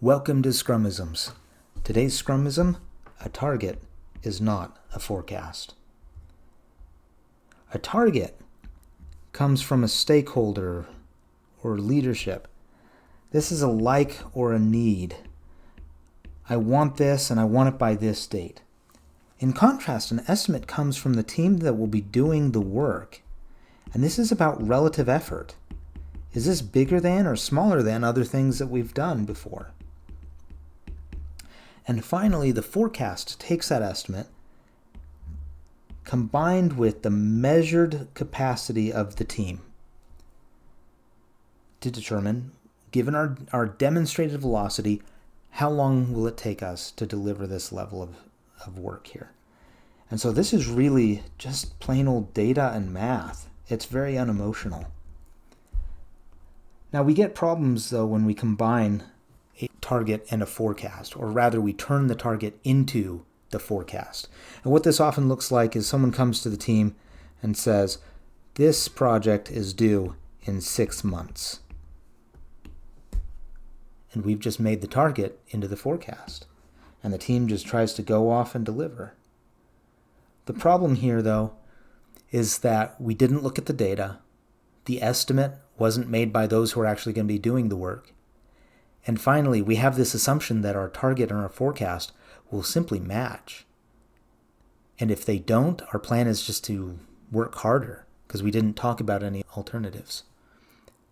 Welcome to Scrumisms. Today's Scrumism: a target is not a forecast. A target comes from a stakeholder or leadership. This is a like or a need. I want this and I want it by this date. In contrast, an estimate comes from the team that will be doing the work. And this is about relative effort. Is this bigger than or smaller than other things that we've done before? And finally, the forecast takes that estimate combined with the measured capacity of the team to determine, given our demonstrated velocity, how long will it take us to deliver this level of work here. And so this is really just plain old data and math. It's very unemotional. Now we get problems though when we combine a target and a forecast, or rather we turn the target into the forecast. And what this often looks like is someone comes to the team and says, this project is due in 6 months. And we've just made the target into the forecast. And the team just tries to go off and deliver. The problem here though is that we didn't look at the data. The estimate wasn't made by those who are actually going to be doing the work. And finally, we have this assumption that our target and our forecast will simply match. And if they don't, our plan is just to work harder because we didn't talk about any alternatives.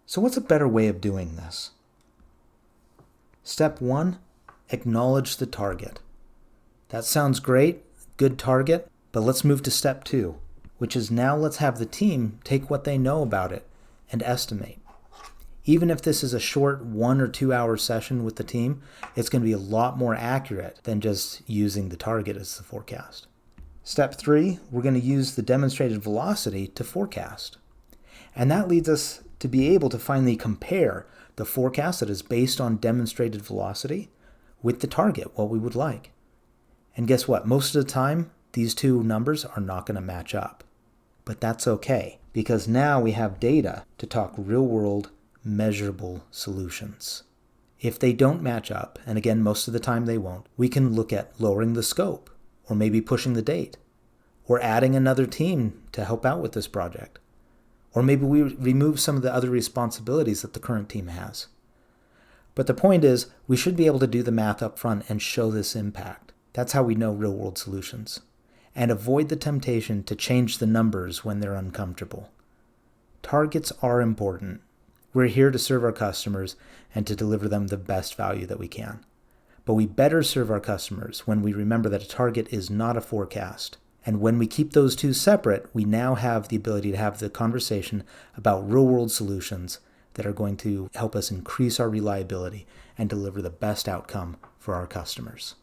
So what's a better way of doing this? Step 1, acknowledge the target. That sounds great, good target, but let's move to step 2, which is now let's have the team take what they know about it and estimate. Even if this is a short 1 or 2 hour session with the team, it's going to be a lot more accurate than just using the target as the forecast. Step 3, we're going to use the demonstrated velocity to forecast. And that leads us to be able to finally compare the forecast that is based on demonstrated velocity with the target, what we would like. And guess what? Most of the time, these two numbers are not going to match up. But that's okay, because now we have data to talk real-world measurable solutions. If they don't match up, and again, most of the time they won't, we can look at lowering the scope, or maybe pushing the date, or adding another team to help out with this project. Or maybe we remove some of the other responsibilities that the current team has. But the point is, we should be able to do the math up front and show this impact. That's how we know real-world solutions. And avoid the temptation to change the numbers when they're uncomfortable. Targets are important. We're here to serve our customers and to deliver them the best value that we can. But we better serve our customers when we remember that a target is not a forecast. And when we keep those two separate, we now have the ability to have the conversation about real-world solutions that are going to help us increase our reliability and deliver the best outcome for our customers.